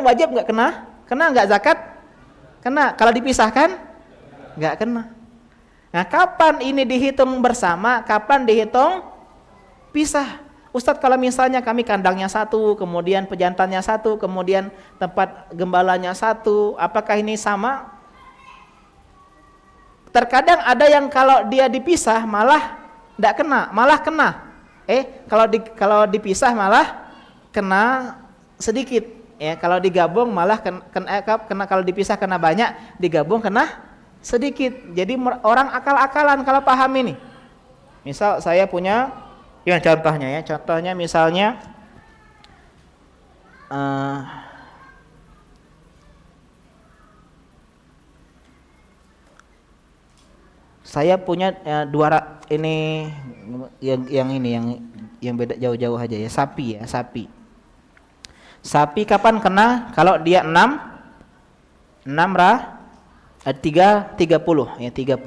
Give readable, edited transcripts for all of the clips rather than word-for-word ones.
wajib nggak kena? Kena nggak zakat? Kena. Kalau dipisahkan nggak kena. Nah, kapan ini dihitung bersama? Kapan dihitung pisah? Ustadz, kalau misalnya kami kandangnya satu, kemudian pejantannya satu, kemudian tempat gembalanya satu, apakah ini sama? Terkadang ada yang kalau dia dipisah malah tidak kena, malah kena. Kalau dipisah malah kena sedikit. Ya, kalau digabung malah kena, kalau dipisah kena banyak, digabung kena sedikit. Jadi orang akal-akalan kalau paham ini. Misal saya punya, ya contohnya misalnya saya punya ini yang beda jauh-jauh aja ya, sapi. Sapi kapan kena? Kalau dia 30 ya, 30.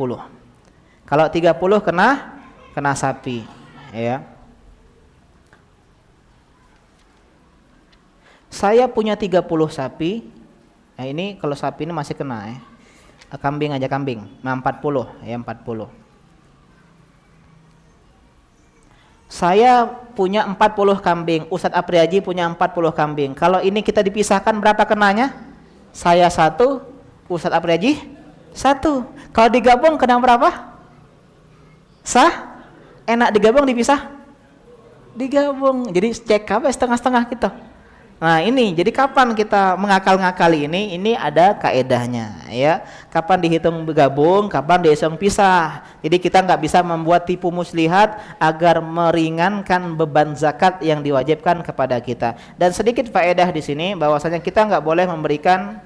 Kalau 30 kena sapi ya. Saya punya 30 sapi. Nah, ini kalau sapi ini masih kena ya. Kambing aja, 40 ya, 40. Saya punya 40 kambing, Ustadz Apriaji punya 40 kambing. Kalau ini kita dipisahkan berapa kenanya? Saya 1, Ustadz Apriaji 1. Kalau digabung kena berapa? Sah? Enak digabung dipisah? Digabung. Jadi cek apa setengah-setengah gitu. Nah, ini jadi kapan kita mengakal-ngakali ini? Ini ada kaedahnya ya. Kapan dihitung bergabung, kapan dihitung pisah. Jadi kita nggak bisa membuat tipu muslihat agar meringankan beban zakat yang diwajibkan kepada kita. Dan sedikit faedah di sini bahwasanya kita nggak boleh memberikan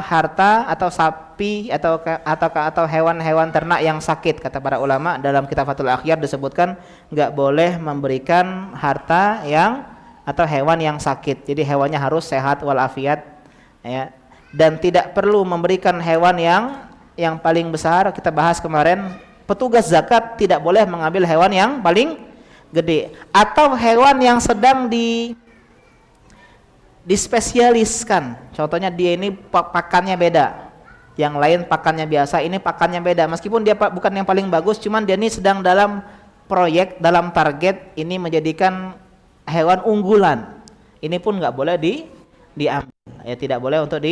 harta atau sapi atau hewan-hewan ternak yang sakit. Kata para ulama dalam kitab Fathul Akhyar disebutkan nggak boleh memberikan harta atau hewan yang sakit. Jadi hewannya harus sehat walafiat ya. Dan tidak perlu memberikan hewan yang paling besar. Kita bahas kemarin, petugas zakat tidak boleh mengambil hewan yang paling gede atau hewan yang sedang dispesialiskan. Contohnya dia ini pakannya beda, yang lain pakannya biasa, ini pakannya beda. Meskipun dia bukan yang paling bagus, cuman dia ini sedang dalam proyek, dalam target ini menjadikan hewan unggulan. Ini pun nggak boleh diambil. Ya, tidak boleh untuk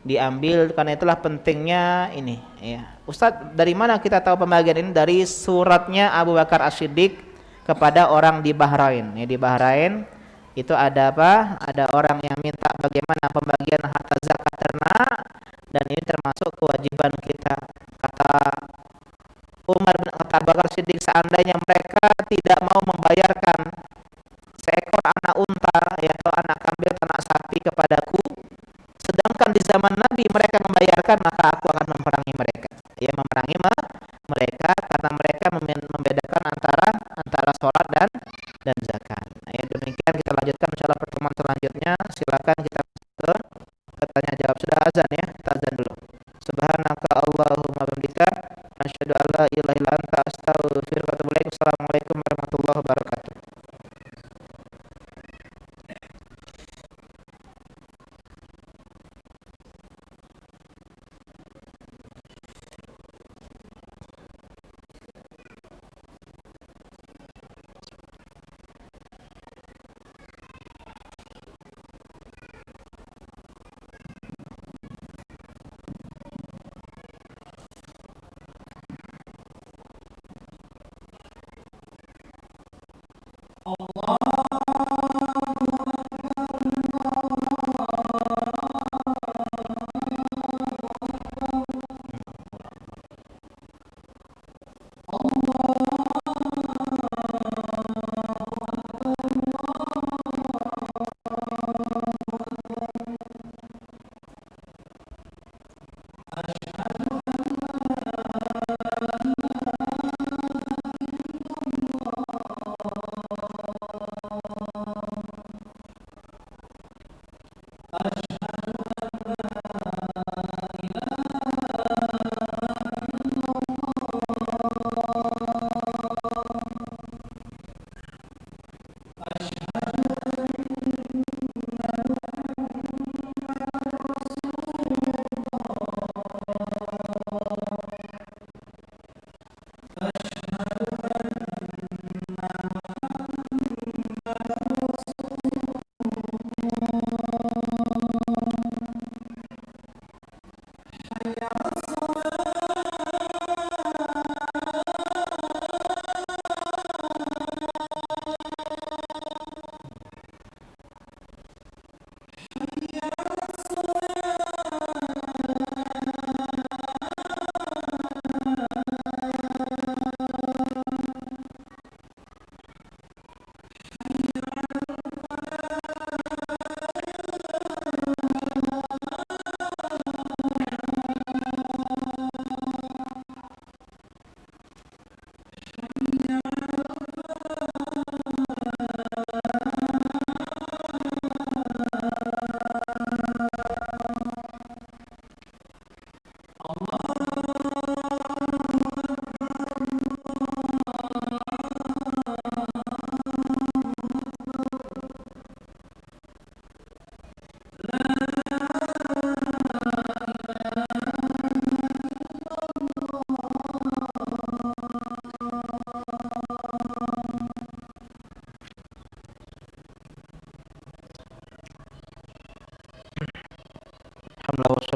diambil. Karena itulah pentingnya ini. Ya. Ustadz, dari mana kita tahu pembagian ini? Dari suratnya Abu Bakar As-Siddiq kepada orang di Bahrain. Ya, di Bahrain itu ada apa? Ada orang yang minta bagaimana pembagian harta zakat ternak, dan ini termasuk kewajiban kita. Kata Abu Bakar Siddiq, seandainya mereka tidak mau membayarkan seekor anak unta atau anak kambing, anak sapi kepadaku, sedangkan di zaman Nabi mereka membayarkan, maka aku akan memerangi mereka. Ya, memerangi mereka karena mereka membedakan antara sholat dan zakat. Ya, demikian kita lanjutkan insyaallah pertemuan selanjutnya. Silakan kita ke tanya jawab. Sudah azan ya, kita azan dulu. Subhanaka Allahumma bihamdika asyhadu an la ilaha illa anta astaghfiruka wa atubu ilaik. Assalamualaikum warahmatullahi wabarakatuh.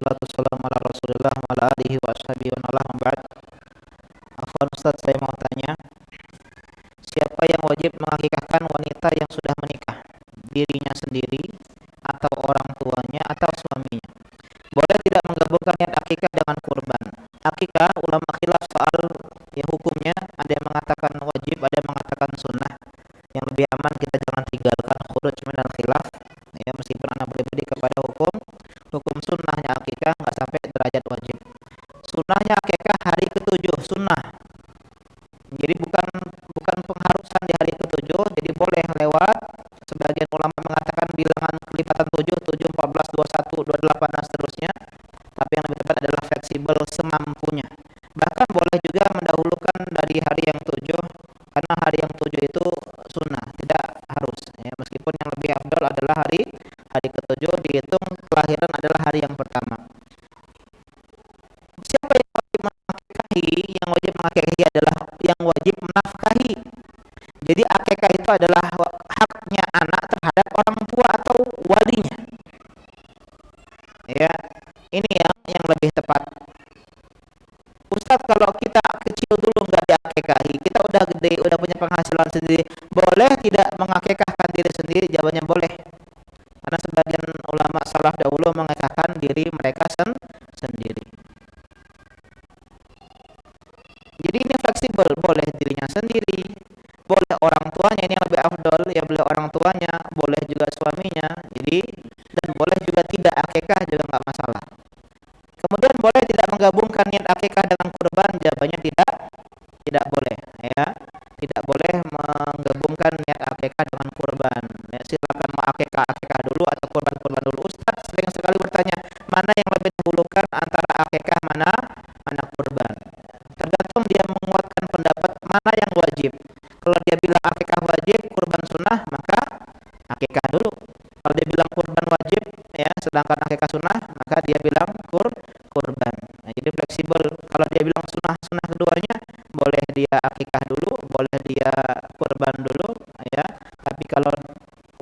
wassalatu wassalamu ala Rasulillah wa ala alihi wa ashabihi wa ala ba'd. Afwan Ustaz, saya mau tanya, siapa yang wajib mengakikahkan wanita yang sudah menikah? Dirinya sendiri atau orang tuanya atau suaminya? Boleh tidak menggabungkan niat akikah dengan kurban? Akikah ulama khilaf soal ya hukumnya, ada yang mengatakan wajib, ada yang mengatakan sunnah. Yang lebih aman kita jangan tinggalkan, khuruj minal khilaf. Ya, meskipun anak berbeda kepada hukum sunnahnya akikah nggak sampai derajat wajib. Sunnahnya akikah hari ketujuh, sunnah. Jadi bukan pengharusan di hari ketujuh, jadi boleh lewat. Sebagian ulama mengatakan bilangan kelipatan 7, 7, 14, 21, 28 dan seterusnya. Tapi yang lebih tepat adalah fleksibel semampunya. Bahkan boleh juga mendahulukan dari hari yang 7, karena hari yang 7 itu sunnah, tidak harus. Ya, meskipun yang lebih afdal adalah hari ketujuh, dihitung kelahiran adalah hari yang pertama. Siapa yang wajib mengakikahi? Yang wajib mengakikahi adalah yang wajib menafkahi. Jadi akikah itu adalah haknya anak terhadap orang tua atau walinya. Ya, ini yang lebih tepat. Ustadz, kalau kita kecil dulu nggak diakikahi, kita udah gede, udah punya penghasilan sendiri, boleh tidak mengakikahkan diri sendiri? Jawabannya boleh. Karena sebagian ulama salaf dahulu mengakikahkan diri mereka sendiri. Jadi ini fleksibel, boleh dirinya sendiri, boleh orang tuanya, ini yang lebih afdol, ya boleh orang tuanya, boleh juga suaminya. Jadi, dan boleh juga tidak, akikah juga nggak masalah. Kemudian boleh tidak menggabungkan niat akikah dengan kurban? Jawabannya tidak boleh, ya. Tidak boleh menggabungkan niat akikah dengan kurban. Ya, silakan mau akikah dulu atau kurban dulu. Ustaz sering sekali bertanya, mana yang lebih dahulukan antara akikah, mana kurban? Tergantung dia menguatkan pendapat mana yang wajib. Kalau dia bilang akikah wajib, kurban sunnah, maka akikah dulu. Kalau dia bilang kurban wajib, ya, sedangkan akikah sunnah, maka dia bilang kurban. Nah, jadi fleksibel. Kalau dia bilang sunnah keduanya, boleh dia akikah dulu, boleh dia kurban dulu, ya. Tapi kalau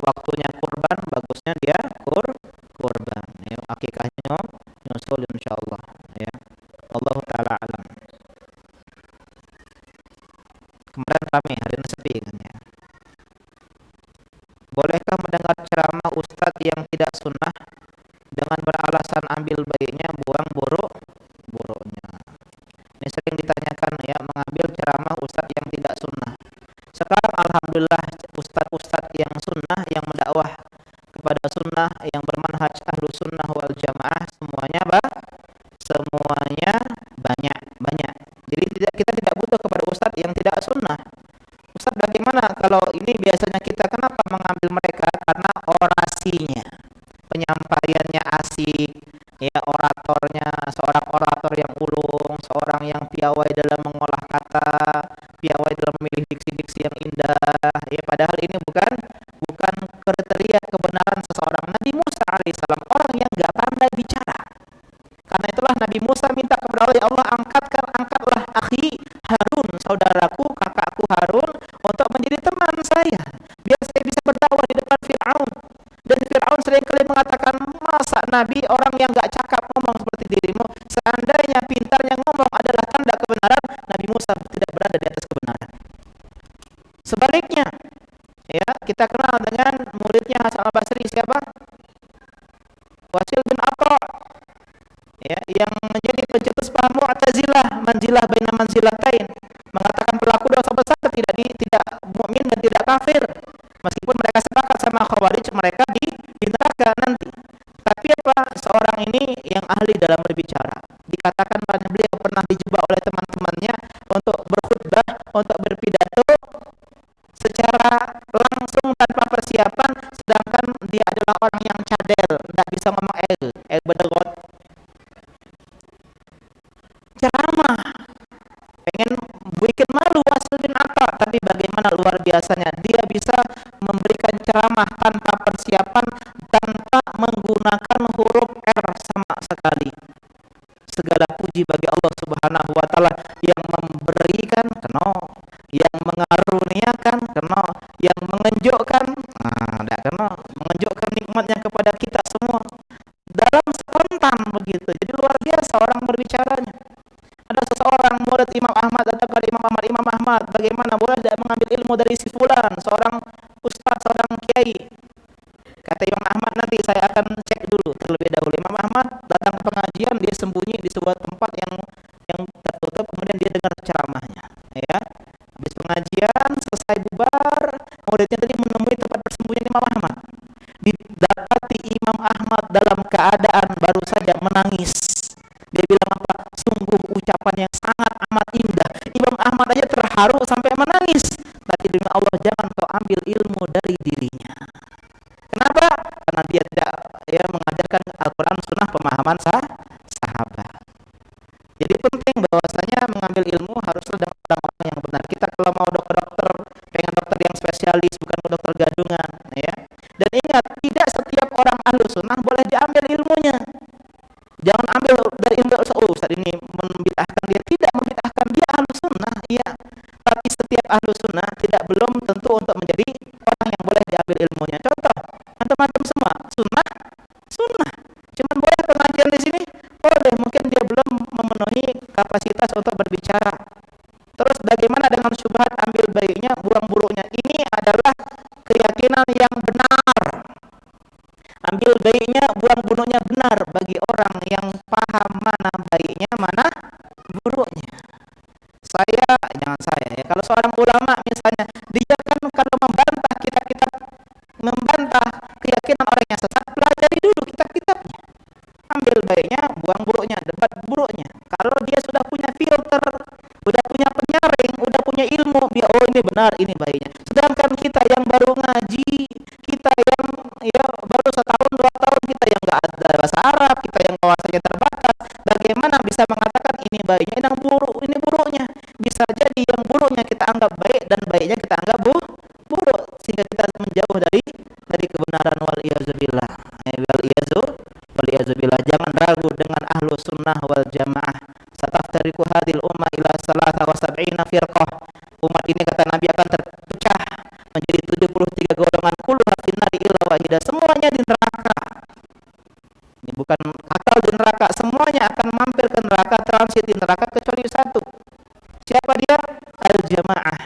waktunya kurban, bagusnya dia kurban. Ya, akikahnya nyusul insyaallah, ya. Allah taala alam. Kemarin kami hari ini sepi kan, ya. Bolehkah mendengar ceramah ustadz yang tidak sunnah dengan beralasan ambil bayinya, buang buruknya? Ini sering ditanyakan, ya, mengambil ceramah ustadz yang tidak sunnah. Sekarang alhamdulillah ustadz yang sunnah, yang mendakwah kepada sunnah, yang bermanhaj ahlu sunnah wal jamaah, semuanya banyak. Jadi kita tidak butuh kepada ustadz yang tidak sunnah. Ustaz, bagaimana kalau ini biasanya kita kenapa mengambil mereka? Karena orasinya, penyampaiannya asik, ya, oratornya, seorang orator yang ulung, seorang yang piawai dalam mengolah kata, piawai dalam memilih diksi-diksi yang indah. Ya, padahal ini bukan kriteria kebenaran seseorang. Nabi Musa alaihissalam orang yang nggak pandai bicara. Karena itulah Nabi Musa minta kepada Allah, ya Allah, angkatlah akhi Harun, saudaraku, kakakku Harun, untuk menjadi teman saya, biar saya bisa berdakwah di depan Fir'aun. Dan Fir'aun seringkali mengatakan, masa Nabi orang yang gak cakap ngomong seperti dirimu? Seandainya pintarnya ngomong adalah tanda kebenaran, Nabi Musa tidak berada di atas kebenaran. Sebaliknya, ya, kita kenal dengan muridnya Hasan al-Basri, siapa? Wasil bin Atha, ya, yang menjadi pencetus paham Mu'tazilah, manzilah baina manzilatain, mengatakan pelaku dosa besar tidak mukmin dan tidak kafir, meskipun mereka sepakat sama Khawarij mereka di neraka nanti. Tapi apa, seorang ini yang ahli dalam berbicara, dikatakan pada beliau pernah dijebak oleh teman-temannya untuk berkhutbah, untuk berpidato secara langsung tanpa persiapan, sedangkan dia adalah orang yang cadel, tidak bisa ngomong bedagot, ceramah, pengen bikin malu Wasil bin Atha, tapi bagaimana luar biasanya dia bisa memberikan ceramah tanpa persiapan, tanpa menggunakan huruf R sama sekali. Segala puji bagi Allah Subhanahu wa taala yang memberikan yang mengaruniakan yang menunjukkan menunjukkan nikmatnya kepada kita semua dalam spontan begitu. Jadi luar biasa orang berbicaranya. Ada seseorang murid Imam Ahmad datang kepada Imam Ahmad, Imam Ahmad, bagaimana boleh tidak mengambil ilmu dari si fulan, seorang ustaz, seorang kiai? Kata Imam Ahmad, nanti saya akan cek dulu terlebih dahulu. Imam Ahmad datang ke pengajian, dia sembunyi di sebuah tempat yang tertutup, kemudian dia dengar ceramahnya. Ya, habis pengajian selesai bubar, muridnya tadi menemui tempat persembunyian Imam Ahmad. Didapati Imam Ahmad dalam keadaan baru saja menangis. Dia bilang apa? Sungguh ucapan yang sangat amat indah. Imam Ahmad aja terharu sampai menangis. Tapi demi Allah, jangan kau ambil ilmu dari dirinya. Kenapa? Karena dia tidak mengajarkan Al-Quran, Sunnah, pemahaman sahabat. Jadi penting bahwasanya mengambil ilmu haruslah dengan orang-orang yang benar. Kita kalau mau dokter, pengen dokter yang spesialis, bukan dokter gadungan, ya. Dan ingat, tidak setiap orang ahlu sunnah boleh diambil ilmunya. Jangan ambil dari ilmu Ustaz ini membid'ahkan dia. Tidak membid'ahkan, dia ahlu sunnah, iya. Tapi setiap ahlu sunnah tidak belum tentu untuk menjadi orang yang boleh diambil ilmunya. Contoh, antum-antum semua sunnah, cuman boleh pengajian di sini, boleh. Mungkin dia belum memenuhi kapasitas untuk berbicara. Terus bagaimana dengan syubhat ambil baiknya, buang buruknya? Ini adalah keyakinan yang benar. Ambil baiknya, buang buruknya benar bagi orang yang paham mana baiknya, mana buruknya. Jangan saya ya. Kalau seorang ulama misalnya, dia kan kalau membantah kitab-kitab, membantah keyakinan orang yang sesat, pelajari dulu kitab-kitabnya. Ambil baiknya, buang buruknya, debat buruknya. Kalau dia sudah punya filter, udah punya penyaring, udah punya ilmu, dia oh ini benar, ini baiknya. Sedangkan kita yang baru ngaji, kita yang baru setahun 2 tahun, kita yang nggak ada bahasa Arab, kita yang wawasannya terbatas, bagaimana bisa mengatakan ini baiknya, ini buruk, ini buruknya? Bisa jadi yang buruknya kita anggap baik dan baiknya kita anggap buruk, sehingga kita menjauh dari kebenaran. Wal-iyazubillah. Wal-iyazubillah. Jangan ragu dengan ahlu sunnah wal jamaah. Sataftariqu hadhil ummah ila 73 firqah. Umat ini kata Nabi akan terpecah menjadi 73 golongan, kulluha finnari illa wahidah. Semuanya di neraka. Ini bukan akal di neraka, semuanya akan mampir ke neraka, transit di neraka kecuali satu. Siapa dia? Al-jamaah.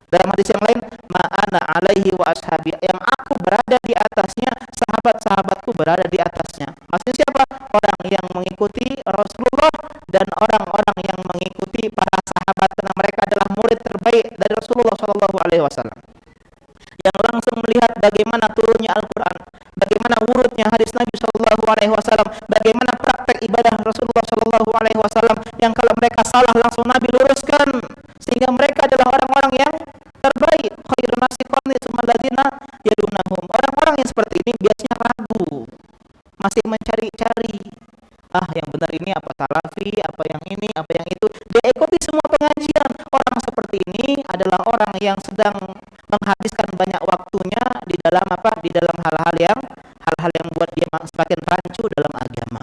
Dalam hadis yang lain, ma'ana alaihi wa ashabi, yang aku berada di atasnya, sahabat-sahabatku berada di atasnya. Maksudnya siapa? Orang yang mengikuti Rasulullah dan orang-orang yang mengikuti para sahabat, karena mereka adalah murid terbaik dari Rasulullah SAW, yang langsung melihat bagaimana turunnya Al-Quran, bagaimana wurudnya hadis Nabi SAW, bagaimana praktek ibadah Rasulullah SAW, yang kalau mereka salah langsung Nabi luruskan, sehingga mereka adalah orang-orang yang terbaik. Khairun nasi qarni tsumma alladziina yalunahum. Orang-orang yang seperti ini biasanya ragu, masih mencari-cari. Yang benar ini apa salafi, apa yang ini, apa yang itu. Dia ikuti semua pengajian. Orang seperti ini adalah orang yang sedang menghabiskan banyak waktunya di dalam apa? Di dalam hal-hal yang membuat dia semakin rancu dalam agama.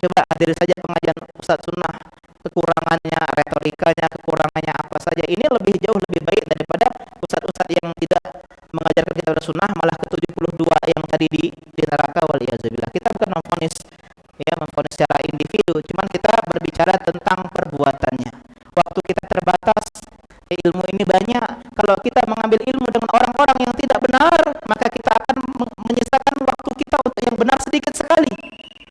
Coba hadiri saja pengajian Ustadz Sunnah, kekurangannya, retorikanya, kekurangannya apa saja. Ini jauh lebih baik daripada ustadz-ustadz yang tidak mengajarkan kitab sunnah, malah ke-72 yang tadi di neraka. Waliyazubillah. Kita bukan memvonis secara individu, cuman kita berbicara tentang perbuatannya. Waktu kita terbatas, ilmu ini banyak. Kalau kita mengambil ilmu dengan orang-orang yang tidak benar, maka kita akan menyisakan waktu kita untuk yang benar sedikit sekali.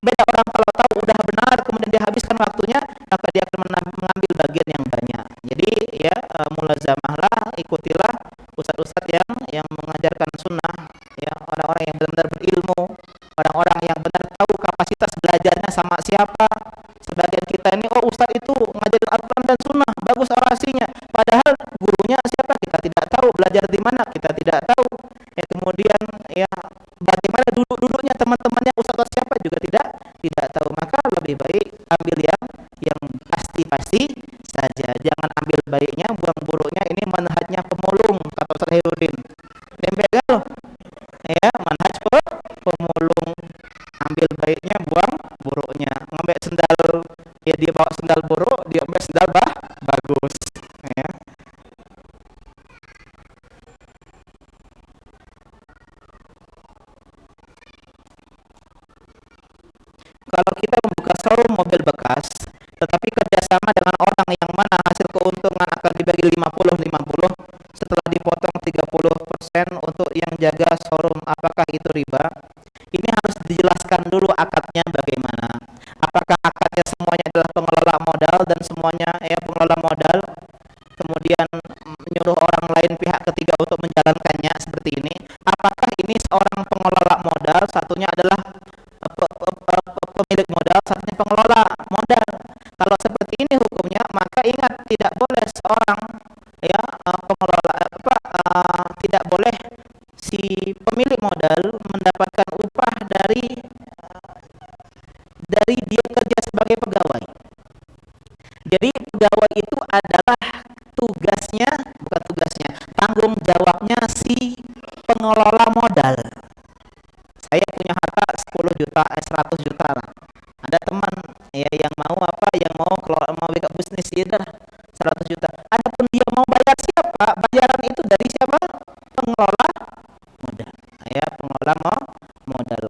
Beda orang kalau tahu udah benar kemudian dia habiskan waktunya, maka dia akan mengambil bagian yang banyak. Jadi mulazamahlah, ikutilah ustadz-ustadz yang mengajarkan sunnah, orang-orang yang benar-benar berilmu, orang-orang yang benar tahu kapasitas belajarnya sama siapa. Sebagian kita ini, ustadz itu ngajarin Al-Quran dan sunnah, bagus orasinya, padahal gurunya siapa kita tidak tahu, belajar di mana kita tidak tahu. Kemudian bagaimana duduk-duduknya teman-temannya ustadz siapa juga tidak tahu. Maka lebih baik ambil yang pasti-pasti saja. Jangan ambil baiknya, buang buruknya. Ini manhajnya pemulung, kata Ustaz Herudin. Dempegal loh. Manhaj pemulung. Ambil baiknya, buang buruknya. Ngambil sendal, dia bawa sendal buruk, dia ambil sendal bagus. Kalau kita membuka bekas, tetapi kerjasama dengan orang yang mana hasil keuntungan akan dibagi 50-50 setelah dipotong 30% untuk yang jaga showroom, apakah itu riba? Ini harus dijelaskan dulu akadnya bagaimana. Apakah akadnya semuanya adalah pengelola modal dan semuanya pengelola modal kemudian menyuruh orang lain pihak ketiga untuk menjalankannya seperti ini? Apakah ini seorang pengelola modal, satunya adalah pemilik modal, satunya pengelola modal? Kalau seperti ini hukumnya, maka ingat tidak boleh seorang pengelola tidak boleh si pemilik modal mendapatkan upah dari dia kerja sebagai pegawai. Jadi pegawai itu adalah tanggung jawabnya si pengelola modal. Saya punya harta 10 juta, 100 juta lah. Ada teman yang mau mau buka bisnis dia 100 juta. Adapun dia mau bayar siapa? Bayaran itu dari siapa? Pengelola modal. Pengelola modal.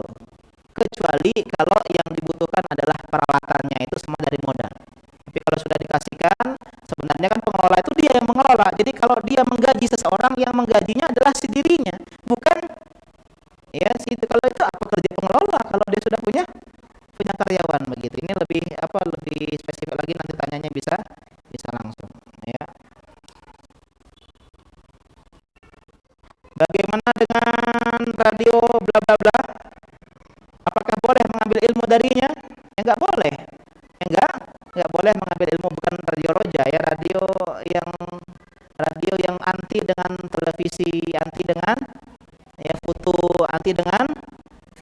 Kecuali kalau yang dibutuhkan adalah perawatannya, itu semua dari modal. Tapi kalau sudah dikasihkan, sebenarnya kan pengelola itu dia yang mengelola. Jadi kalau dia menggaji seseorang, yang menggajinya adalah si dirinya, bukan kalau itu apa kerja pengelola kalau dia sudah punya karyawan begitu. Ini lebih spesifik lagi, nanti tanyanya bisa langsung ya. Bagaimana dengan radio bla bla bla? Apakah boleh mengambil ilmu darinya? Enggak boleh. Enggak boleh mengambil ilmu, bukan radio roja ya, radio yang anti dengan televisi, anti dengan foto, anti dengan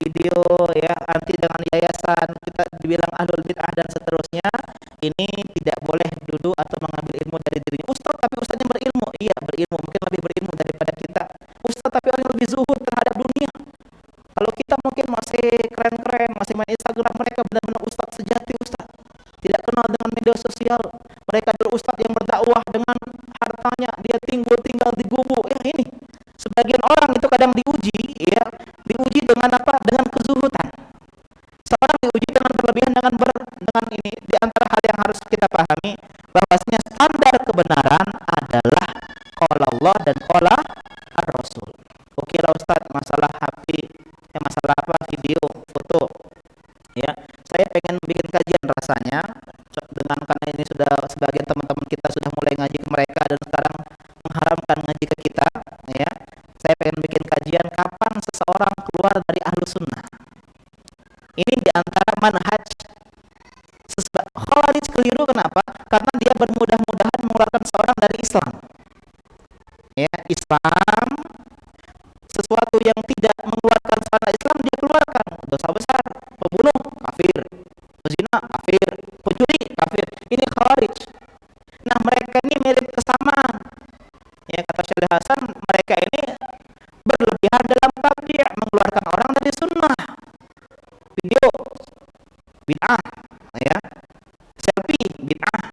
video anti dengan yayasan, kita dibilang ahlul bid'ah dan seterusnya. Ini tidak boleh duduk atau mengambil ilmu dari dirinya. Ustaz, tapi ustaznya berilmu. Iya, berilmu, mungkin lebih berilmu daripada kita. Ustaz, tapi orang yang lebih zuhud terhadap dunia. Kalau kita mungkin masih keren-keren, masih main Instagram, mereka benar-benar ustaz sejati, ustaz. Tidak kenal dengan media sosial. Mereka adalah ustaz yang berdakwah dengan hartanya, dia tinggal di gubuk. Ini sebagian orang itu kadang diuji dengan apa? Dengan kezuhudan. Seorang diuji dengan berlebihan dengan ini. Di antara hal yang harus kita pahami, bahwasanya standar kebenaran adalah qala Allah dan qala Ar-Rasul. Oke lah Ustaz, masalah HP, masalah video, foto. Saya pengen bikin kajian rasanya karena ini sudah sebagian teman-teman kita sudah mulai ngaji ke mereka dan sekarang mengharamkan ngaji ke kita. Saya pengen bikin kajian kapan seseorang keluar dari ahlu sunnah. Ini diantara manhaj Khawarij keliru. Kenapa? Karena dia bermudah-mudahan mengeluarkan seorang dari Islam. Islam, sesuatu yang tidak mengeluarkan seorang dari Islam dia keluarkan. Dosa besar, pembunuh, kafir. Pezina, kafir. Pencuri, kafir. Ini Khawarij. Nah, mereka ini mirip kesamaan. Kata Syekh Hasan, mereka ini berlebihan dalam tabdi', mengeluarkan orang dari sunnah. Video bid'ah, selfie bid'ah,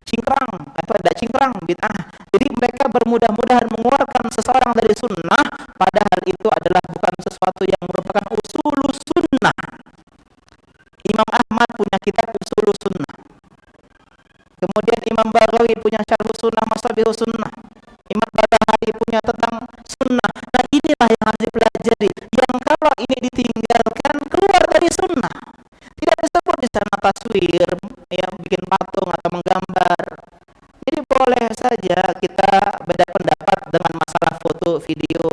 cingkrang bid'ah. Jadi mereka bermudah-mudahan mengeluarkan seseorang dari sunnah, padahal itu adalah bukan sesuatu yang merupakan usulus sunnah. Imam Ahmad punya kitab usulus sunnah. Kemudian Imam Baghawi punya syarh sunnah, masabihus sunnah. Imam Barbahari punya tentang sunnah. Nah, inilah yang harus dipelajari. Yang kalau ini ditinggalkan keluar dari sunnah. Tidak disebut di sana taswir, bikin patung atau menggambar. Jadi boleh saja kita beda pendapat dengan masalah foto, video,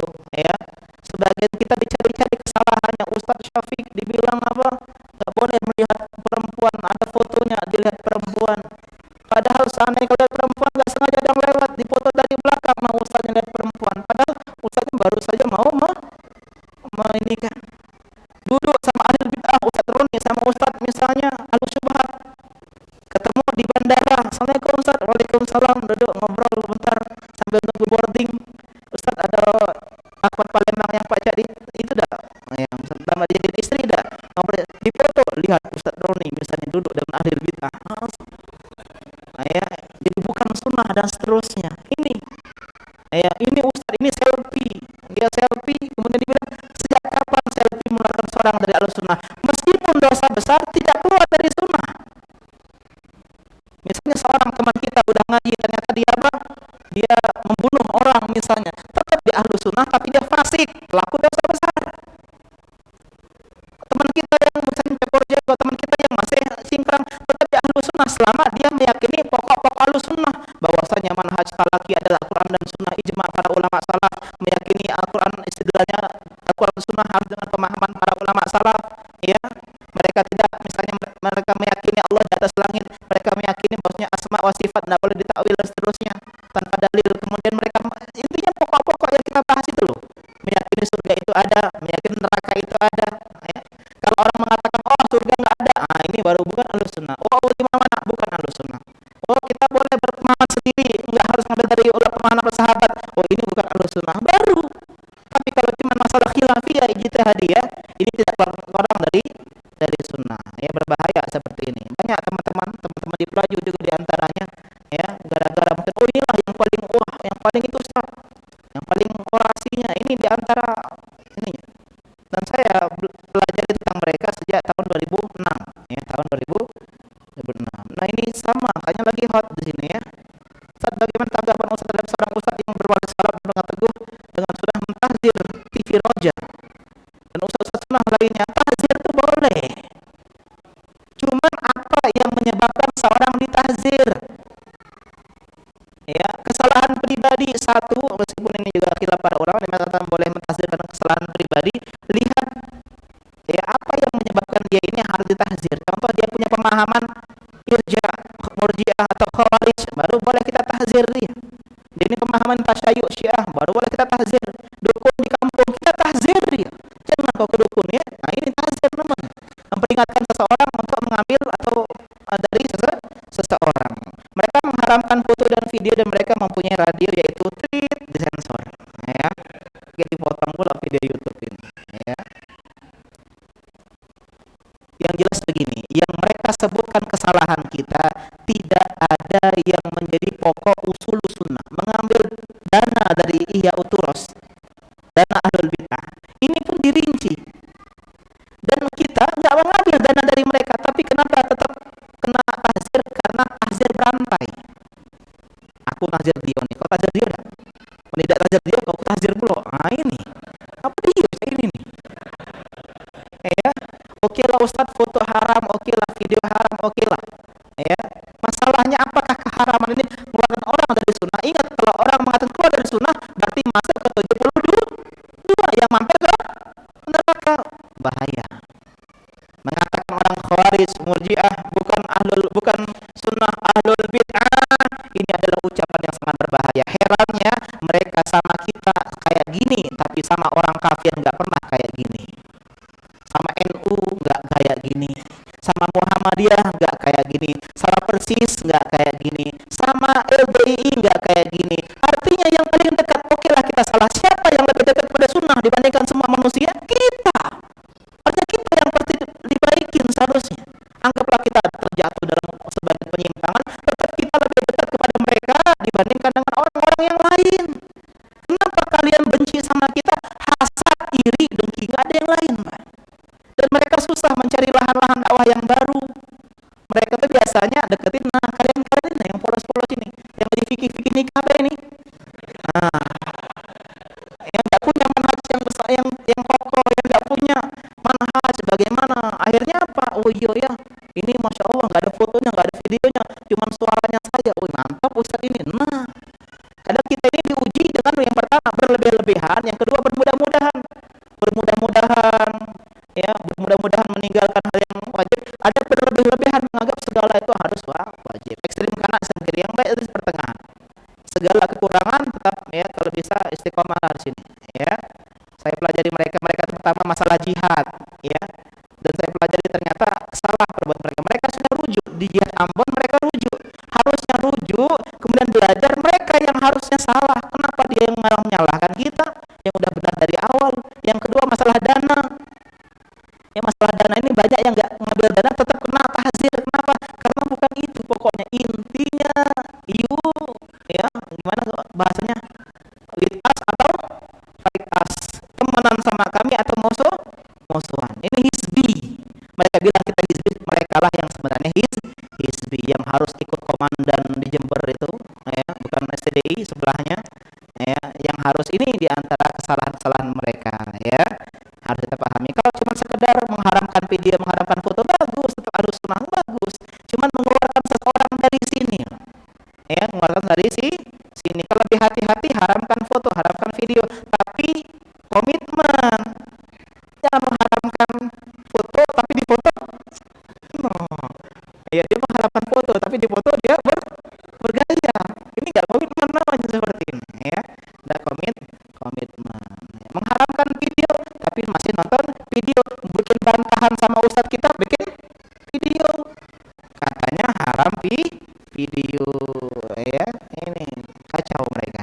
Sebagian kita dicari-cari kesalahannya. Ustaz Syafiq dibilang apa? Nggak boleh melihat perempuan, ada fotonya dilihat perempuan. Padahal seandainya kalau lihat perempuan nggak sengaja ada yang lewat, dipoto dari belakang, mau ustaznya lihat perempuan. Padahal ustaznya baru saja mau ini kan. Duduk sama ahli bid'ah, Ustaz Roni sama Ustaz misalnya ahli syubhat, ketemu di bandara. Assalamualaikum Ustaz. Waalaikumsalam. Duduk ngobrol bentar sambil nunggu boarding. Ustaz, ada akbar Palembang yang Pak Cak itu dah. Yang pertama jadi istri dah. Ngobrol di foto, lihat Ustaz Roni misalnya duduk dengan ahli bid'ah. Jadi bukan sunnah dan seterusnya. Ini Ustaz, ini selfie. Dia selfie, kemudian dibilang, sejak kapan selfie mengeluarkan seorang dari al-sunnah? Meskipun dosa besar, tidak keluar dari sunnah. selama dia meyakini pokok-pokok Ahlussunnah, bahwasanya manhaj salaki adalah Al-Quran dan Sunnah, ijma para ulama salaf, meyakini Al-Quran istidlalnya Al-Quran dan Sunnah harus dengan pemahaman para ulama salaf, ya. Mereka tidak, misalnya mereka meyakini Allah di atas langit, mereka meyakini bahwasanya asma wa sifat tidak boleh ditakwil dan seterusnya tanpa dalil. Kemudian mereka, intinya pokok-pokok yang kita bahas itu loh, meyakini surga itu ada, meyakini neraka itu ada, ya. Kalau orang mengatakan oh surga nggak ada, ini baru bukan Ahlussunnah. Oh di mana, bukan Ahlussunnah. Oh kita boleh berpemahaman sendiri, nggak harus ngambil dari pemahaman para sahabat, oh ini bukan Ahlussunnah baru. Tapi kalau cuma masalah khilafiyah ijtihadiyah, ini tidak keluar dari sunnah, ya. Berbahaya seperti ini. Banyak teman-teman di pelaju juga diantaranya, ya, gara-gara mungkin oh inilah yang paling yang paling itu Ustaz, yang paling orasinya ini diantara ini. Dan saya pelajari tentang mereka sejak tahun 2006, ya, tahun 2006. Nah ini sama, makanya lagi hot di sini, ya. Ustaz, bagaimana tanggapan Ustaz terhadap seorang Ustaz yang berwali salaf dan berpegang teguh dengan sudah mentahzir TV Roja dan Ustaz-Ustaz sunnah lainnya? Tahzir itu boleh, cuman apa yang menyebabkan seorang ditahzir? Ya, kesalahan pribadi satu, meskipun ini juga khilaf para ulama yang mengatakan boleh mentahzir karena kesalahan pribadi. Lihat, ya, apa yang menyebabkan dia ini harus ditahzir. Contoh dia punya pemahaman irja, murjiah atau khawarij, baru boleh kita tahzir dia. Dia ini pemahaman tasyayyu syiah, baru boleh kita tahzir. Dukun di kampung, kita tahzir dia. Jangan kau ke dukun, ya. Nah ini tahzir namanya, memperingatkan seseorang untuk mengambil atau dari seseorang. Mereka mengharamkan foto dan video dan mereka mempunyai radio, yaitu tweet disensor, ya. Jadi dipotong pula video YouTube ini, ya. Yang jelas begini, yang mereka sebutkan kesalahan kita tidak ada yang menjadi pokok usul sunnah. Mengambil dana dari Ihya Uturos, dana Ahlul Bid'ah, ini pun dirinci. Dan kita nggak mengambil dana dari mereka, tapi kenapa tetap kena tahzir? Karena tahzir berantai. Aku tahzir dia nih, kau tahzir dia dah. Tidak tahzir dia, kau tahzir pula. Nah ini, apa dia ini nih? Ya, oke lah Ustadz, foto haram, oke lah video haram, oke lah, ya. Masalahnya apakah keharaman ini mengeluarkan orang dari sunnah? Ingat, kalau orang mengatakan keluar dari sunnah, berarti masuk ke 72 yang mampir ke neraka. Bahaya. Mengatakan orang khawarij, murjiah bukan sunnah ahlul bid'ah, ini adalah ucapan yang sangat berbahaya. Herannya mereka sama kita kayak gini, tapi sama orang kafir nggak pernah kayak gini. Sama NU nggak kayak gini, sama Muhammadiyah nggak kayak gini, sama Persis nggak kayak gini, sama LBI nggak kayak gini. Artinya yang paling dekat, oke lah kita salah. Siapa yang lebih dekat pada sunnah dibandingkan semua manusia? Kita. Artinya kita yang pasti dibaikin seharusnya. Anggaplah kita terjatuh dalam sebagai penyimpangan, tetap kita lebih dekat kepada mereka dibandingkan dengan orang-orang yang lain. Kenapa kalian benci sama kita? Hasad, iri, dengki, nggak ada yang lain, Pak. Dan mereka susah mencari lahan-lahan dakwah yang baru. Mereka tuh biasanya deketin, nah kalian yang polos-polos ini, yang di fikih-fikih nikah ini, nah, yang nggak punya manhaj yang kokoh, yang nggak punya manhaj, bagaimana? Akhirnya apa? Oh iya ya, ini masya Allah nggak ada fotonya, nggak ada videonya, cuman suaranya saja. Oh mantap Ustadz ini. Nah, kadang kita ini diuji dengan yang pertama berlebih-lebihan, yang kedua bermudah-mudahan, ya, bermudah-mudahan meninggalkan hal yang wajib. Ada berlebih-lebihan menganggap segala itu harus wajib. Ekstrim kanan, ekstrim kiri. Yang baik itu pertengahan. Segala kekurangan tetap, ya, kalau bisa istiqomah di sini, ya. Saya pelajari mereka pertama masalah jihad, ya. Dan saya pelajari ternyata salah perbuatan mereka. Mereka sudah rujuk di jihad Ambon, mereka rujuk. Harusnya rujuk, kemudian belajar mereka yang harusnya salah. Kenapa dia yang menyalahkan kita yang udah benar dari awal? Yang kedua masalah dana. Ya, masalah dana ini banyak yang nggak ngambil dana tetap kena tahzir. Kenapa? Karena bukan itu pokoknya. Intinya ya, gimana bahasanya, with us atau fight us, temenan sama kami atau musuhan. Ini hizbi. Mereka bilang kita hizbi, mereka lah yang sebenarnya hizbi yang harus ikut komandan di Jember itu, ya, bukan STDI sebelahnya, ya, yang harus ini diantara kesalahan-kesalahan mereka, ya. Harus kita pahami. Kalau cuma sekedar mengharamkan video, mengharamkan foto, bagus, tetap harus sunnah, bagus. Cuman mengeluarkan seseorang haramkan foto, haramkan video, tapi komitmen. Jangan mengharamkan foto tapi di foto. No. Ya, dia mengharamkan foto tapi di foto dia bergaya. Ini enggak komitmen namanya seperti ini ya. Enggak komitmen. Mengharamkan video tapi masih nonton video, bikin bantahan sama ustadz kita bikin video. Katanya haram video ya. Ini kacau mereka.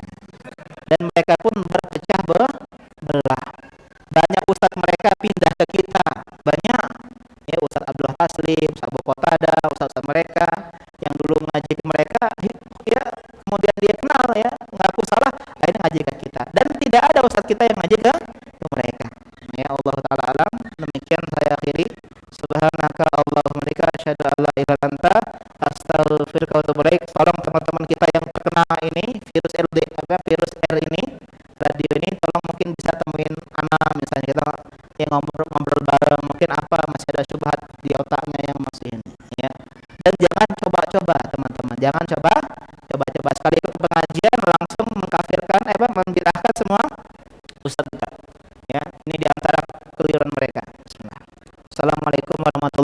Dan mereka pun berpecah belah. Banyak ustadz mereka pindah ke kita. Banyak ya, Ustadz Abdullah Taslim, Abu Qatadah, ustadz mereka yang dulu ngaji ke mereka ya, kemudian dia kenal ya, ngaku salah, akhirnya ngaji ke kita. Dan tidak ada ustadz kita yang ngaji ke mereka. Ya Allah taala alam. Demikian saya akhiri. Subhanaka Allahumma bika asyhadu an la ilaha illa anta astaghfiruka wa atubu ilaik. Tolong teman-teman kita yang terkena ini virus virus R ini, radio ini, tolong mungkin bisa temuin Ana misalnya, kita yang ngobrol bareng, mungkin apa masih ada syubhat di otaknya yang masih ini ya. Dan jangan coba-coba teman-teman, jangan coba-coba sekali ikut pengajian langsung mengkafirkan membid'ahkan semua ustadz kita ya. Ini diantara keliruan mereka. Bismillah. Assalamualaikum warahmatullahi wabarakatuh.